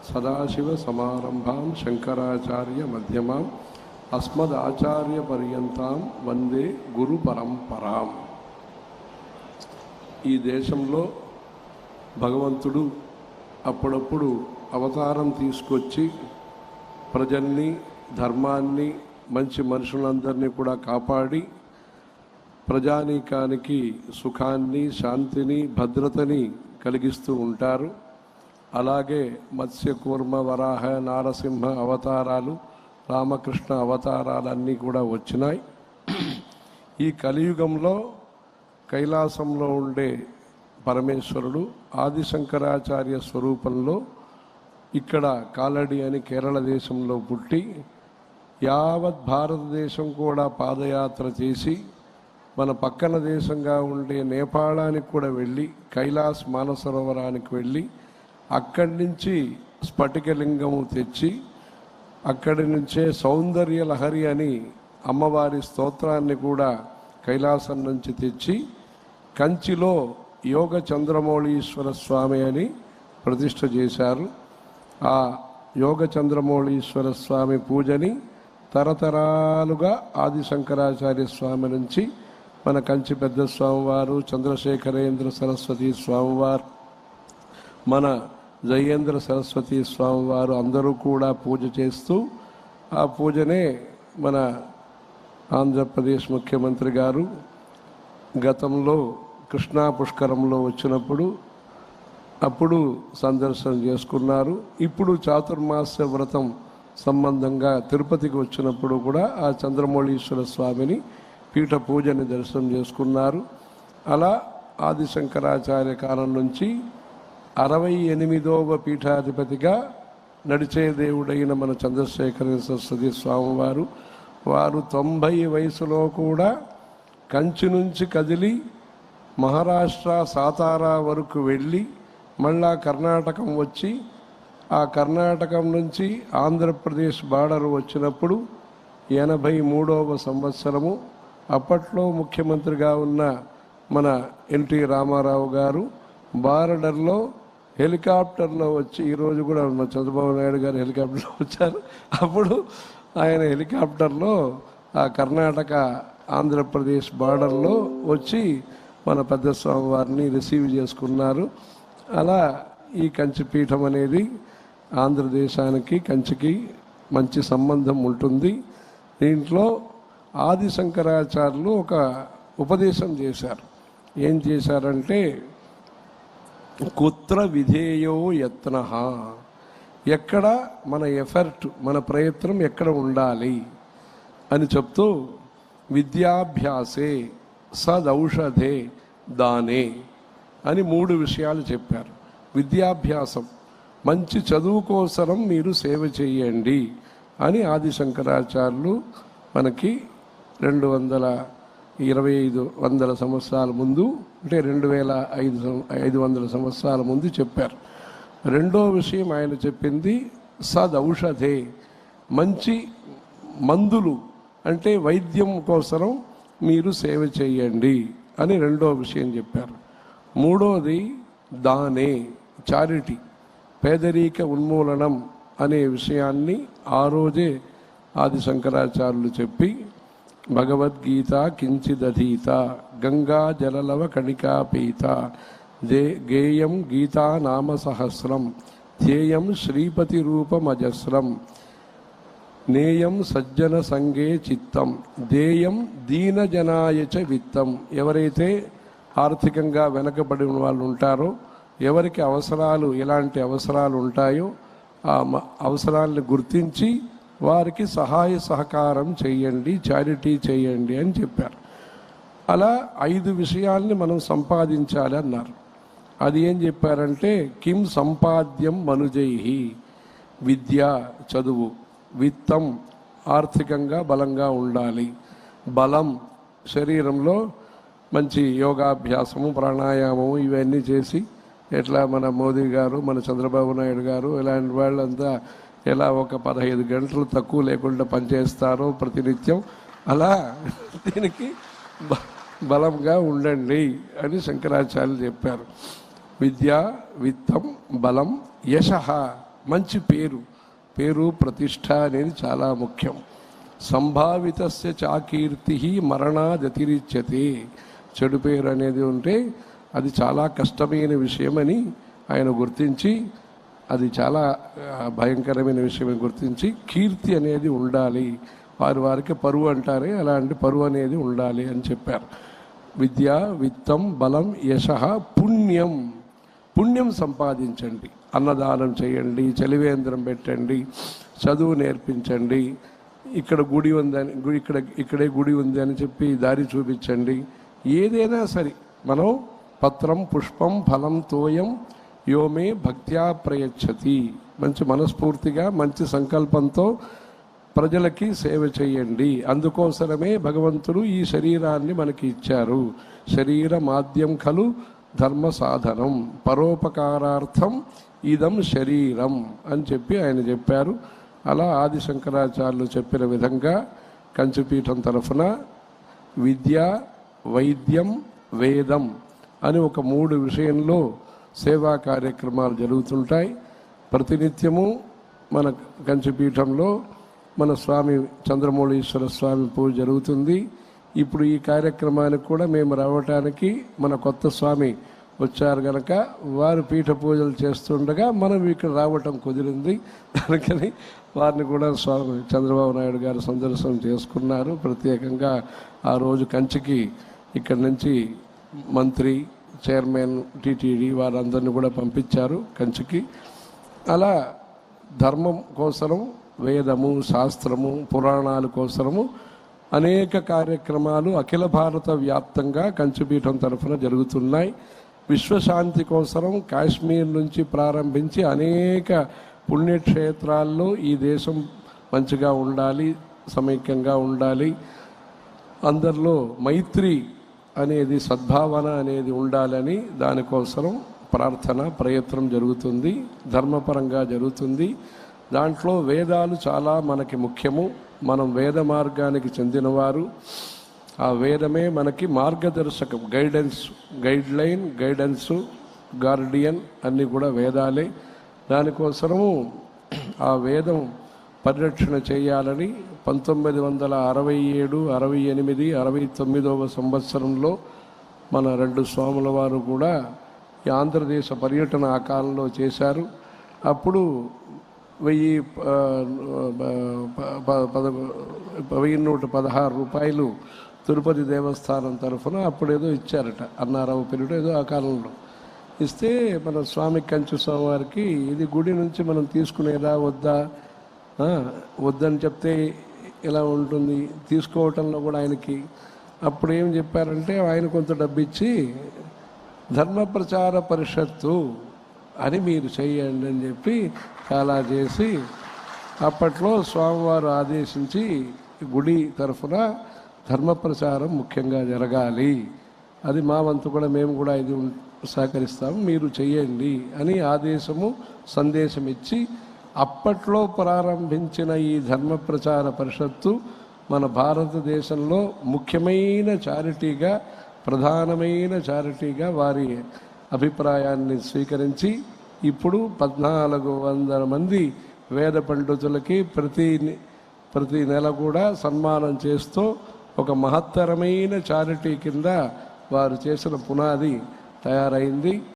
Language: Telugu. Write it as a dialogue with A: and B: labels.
A: సదాశివసమారంభాం శంకరాచార్యమధ్యమాం అస్మదాచార్యపర్యంతం వందే గురు పరంపరాం. ఈ దేశంలో భగవంతుడు అప్పుడప్పుడు అవతారం తీసుకొచ్చి ప్రజల్ని, ధర్మాన్ని, మంచి మనుషులందరినీ కూడా కాపాడి ప్రజానీకానికి సుఖాన్ని, శాంతిని, భద్రతని కలిగిస్తూ ఉంటారు. అలాగే మత్స్య, కూర్మ, వరాహ, నారసింహ అవతారాలు, రామకృష్ణ అవతారాలన్నీ కూడా వచ్చినాయి. ఈ కలియుగంలో కైలాసంలో ఉండే పరమేశ్వరుడు ఆదిశంకరాచార్య స్వరూపంలో ఇక్కడ కాలడి అని కేరళ దేశంలో పుట్టి యావత్ భారతదేశం కూడా పాదయాత్ర చేసి మన పక్కన దేశంగా ఉండే నేపాళానికి కూడా వెళ్ళి కైలాస్ మానసరోవరానికి వెళ్ళి అక్కడి నుంచి స్ఫటికలింగము తెచ్చి అక్కడి నుంచే సౌందర్య లహరి అని అమ్మవారి స్తోత్రాన్ని కూడా కైలాసం నుంచి తెచ్చి కంచిలో యోగ చంద్రమౌళీశ్వర స్వామి అని ప్రతిష్ఠ చేశారు. ఆ యోగ చంద్రమౌళీశ్వర స్వామి పూజని తరతరాలుగా ఆదిశంకరాచార్య స్వామి నుంచి మన కంచి పెద్ద స్వామివారు, చంద్రశేఖరేంద్ర సరస్వతి స్వామివారు, మన జయేంద్ర సరస్వతి స్వామివారు అందరూ కూడా పూజ చేస్తూ ఆ పూజనే మన ఆంధ్రప్రదేశ్ ముఖ్యమంత్రి గారు గతంలో కృష్ణా పుష్కరంలో వచ్చినప్పుడు అప్పుడు సందర్శన చేసుకున్నారు. ఇప్పుడు చాతుర్మాస్య వ్రతం సంబంధంగా తిరుపతికి వచ్చినప్పుడు కూడా ఆ చంద్రమౌళీశ్వర స్వామిని పీఠ పూజని దర్శనం చేసుకున్నారు. అలా ఆదిశంకరాచార్య కాలం నుంచి 68వ పీఠాధిపతిగా నడిచే దేవుడైన మన చంద్రశేఖర సరస్వతి స్వామివారు వారు 90 వయసులో కూడా కంచి నుంచి కదిలి మహారాష్ట్ర సాతారా వరకు వెళ్ళి మళ్ళా కర్ణాటకం వచ్చి ఆ కర్ణాటకం నుంచి ఆంధ్రప్రదేశ్ బార్డర్ వచ్చినప్పుడు 83వ సంవత్సరము అప్పట్లో ముఖ్యమంత్రిగా ఉన్న మన ఎన్టీ రామారావు గారు బార్డర్లో హెలికాప్టర్లో వచ్చి, ఈరోజు కూడా మన చంద్రబాబు నాయుడు గారు హెలికాప్టర్లో వచ్చారు, అప్పుడు ఆయన హెలికాప్టర్లో ఆ కర్ణాటక ఆంధ్రప్రదేశ్ బార్డర్లో వచ్చి మన పెద్ద స్వామి వారిని రిసీవ్ చేసుకున్నారు. అలా ఈ కంచి పీఠం అనేది ఆంధ్రదేశానికి కంచికి మంచి సంబంధం ఉంటుంది. దీంట్లో ఆదిశంకరాచార్యులు ఒక ఉపదేశం చేశారు. ఏం చేశారంటే కుత్ర విధేయో యత్న, ఎక్కడ మన ఎఫర్ట్, మన ప్రయత్నం ఎక్కడ ఉండాలి అని చెప్తూ విద్యాభ్యాసే సదౌషధే దానే అని 3 విషయాలు చెప్పారు. విద్యాభ్యాసం, మంచి చదువు కోసరం మీరు సేవ చేయండి అని ఆదిశంకరాచార్యులు మనకి 225 సంవత్సరాల ముందు, అంటే 2500 సంవత్సరాల ముందు చెప్పారు. రెండో విషయం ఆయన చెప్పింది సదౌషధే, మంచి మందులు అంటే వైద్యం కోసరం మీరు సేవ చేయండి అని రెండో విషయం చెప్పారు. మూడోది దానే, చారిటీ, పేదరిక ఉన్మూలనం అనే విషయాన్ని ఆ రోజే ఆదిశంకరాచార్యులు చెప్పి భగవద్గీత కించిదధీత గంగా జలలవ కణికాపీత గేయం గీతా నామ సహస్రం ధ్యేయం శ్రీపతి రూపమజస్రం నేయం సజ్జన సంగే చిత్తం దేయం దీనజనాయచ విత్తం. ఎవరైతే ఆర్థికంగా వెనకబడిన వాళ్ళు ఉంటారో, ఎవరికి అవసరాలు, ఎలాంటి అవసరాలు ఉంటాయో ఆ అవసరాలను గుర్తించి వారికి సహాయ సహకారం చేయండి, చారిటీ చేయండి అని చెప్పారు. అలా 5 విషయాల్ని మనం సంపాదించాలి అన్నారు. అది ఏం చెప్పారంటే కిం సంపాద్యం మనుజైహి, విద్య చదువు, విత్తం ఆర్థికంగా బలంగా ఉండాలి, బలం శరీరంలో మంచి యోగాభ్యాసము, ప్రాణాయామము ఇవన్నీ చేసి ఎట్లా మన మోదీ గారు, మన చంద్రబాబు నాయుడు గారు ఇలాంటి వాళ్ళంతా ఎలా ఒక 15 గంటలు తక్కువ లేకుండా పనిచేస్తారో ప్రతినిత్యం, అలా దీనికి బలంగా ఉండండి అని శంకరాచార్యులు చెప్పారు. విద్య, విత్తం, బలం, యశః మంచి పేరు ప్రతిష్ట అనేది చాలా ముఖ్యం. సంభావితస్య చాకీర్తి మరణాదతిరిచ్యతే. చెడు పేరు అనేది ఉంటే అది చాలా కష్టమైన విషయమని ఆయన గుర్తించి, అది చాలా భయంకరమైన విషయమని గుర్తించి, కీర్తి అనేది ఉండాలి, వారికి పరువు అంటారే అలాంటి పరువు అనేది ఉండాలి అని చెప్పారు. విద్య, విత్తం, బలం, యశ, పుణ్యం సంపాదించండి, అన్నదానం చేయండి, చలివేంద్రం పెట్టండి, చదువు నేర్పించండి, ఇక్కడ గుడి ఉందని ఇక్కడే గుడి ఉంది అని చెప్పి దారి చూపించండి. ఏదైనా సరే మనం పత్రం పుష్పం ఫలం తోయం యోమే భక్త్యా ప్రయచ్చతి, మంచి మనస్ఫూర్తిగా మంచి సంకల్పంతో ప్రజలకి సేవ చేయండి. అందుకోసమే భగవంతుడు ఈ శరీరాన్ని మనకి ఇచ్చారు. శరీర మాధ్యం ఖలు ధర్మ సాధనం పరోపకారార్థం ఇదం శరీరం అని చెప్పి ఆయన చెప్పారు. అలా ఆది శంకరాచార్యులు చెప్పిన విధంగా కంచిపీఠం తరఫున విద్య, వైద్యం, వేదం అని ఒక 3 విషయంలో సేవా కార్యక్రమాలు జరుగుతుంటాయి. ప్రతినిత్యము మన కంచిపీఠంలో మన స్వామి చంద్రమౌళీశ్వర స్వామి పూజ జరుగుతుంది. ఇప్పుడు ఈ కార్యక్రమానికి కూడా మేము రావటానికి మన కొత్త స్వామి వచ్చారు కనుక వారు పీఠ పూజలు చేస్తుండగా మనం ఇక్కడ రావటం కుదిరింది. దానికని వారిని కూడా స్వామి చంద్రబాబు నాయుడు గారు సందర్శనం చేసుకున్నారు. ప్రత్యేకంగా ఆ రోజు కంచికి ఇక్కడి నుంచి మంత్రి, చైర్మన్, టీటీడీ వారందరినీ కూడా పంపించారు కంచికి. అలా ధర్మం కోసరం వేదము, శాస్త్రము, పురాణాల కోసరము అనేక కార్యక్రమాలు అఖిల భారత వ్యాప్తంగా కంచిపీఠం తరఫున జరుగుతున్నాయి. విశ్వశాంతి కోసరం కాశ్మీర్ నుంచి ప్రారంభించి అనేక పుణ్యక్షేత్రాల్లో ఈ దేశం మంచిగా ఉండాలి, సమైక్యంగా ఉండాలి, అందరిలో మైత్రి అనేది, సద్భావన అనేది ఉండాలని దానికోసం ప్రార్థన, ప్రయత్నం జరుగుతుంది. ధర్మపరంగా జరుగుతుంది. దాంట్లో వేదాలు చాలా మనకి ముఖ్యము. మనం వేద మార్గానికి చెందినవారు. ఆ వేదమే మనకి మార్గదర్శకం, గైడెన్సు, గార్డియన్ అన్నీ కూడా వేదాలే. దానికోసము ఆ వేదం పరిరక్షణ చేయాలని 1967, 68, 69వ సంవత్సరంలో మన 2 స్వాముల వారు కూడా ఈ ఆంధ్రదేశ పర్యటన ఆ కాలంలో చేశారు. అప్పుడు 1116 రూపాయలు తిరుపతి దేవస్థానం తరఫున అప్పుడేదో ఇచ్చారట, అన్నారావు పీరియడ్ ఏదో ఆ కాలంలో ఇస్తే మన స్వామి కంచి స్వామివారికి ఇది గుడి నుంచి మనం తీసుకునేదా వద్దని చెప్తే ఎలా ఉంటుంది, తీసుకోవటంలో కూడా ఆయనకి అప్పుడు ఏం చెప్పారంటే ఆయన కొంత డబ్బు ఇచ్చి ధర్మ ప్రచార పరిషత్తు అని మీరు చేయండి అని చెప్పి చాలా చేసి అప్పట్లో స్వామివారు ఆదేశించి గుడి తరఫున ధర్మ ప్రచారం ముఖ్యంగా జరగాలి, అది మా వంతు కూడా మేము కూడా ఇది సహకరిస్తాము, మీరు చెయ్యండి అని సందేశం ఇచ్చి అప్పట్లో ప్రారంభించిన ఈ ధర్మ ప్రచార పరిషత్తు మన భారతదేశంలో ముఖ్యమైన చారిటీగా, ప్రధానమైన చారిటీగా వారి అభిప్రాయాన్ని స్వీకరించి ఇప్పుడు 1400 మంది వేద పండితులకి ప్రతి నెల కూడా సన్మానం చేస్తూ ఒక మహత్తరమైన చారిటీ కింద వారు చేసిన పునాది తయారైంది.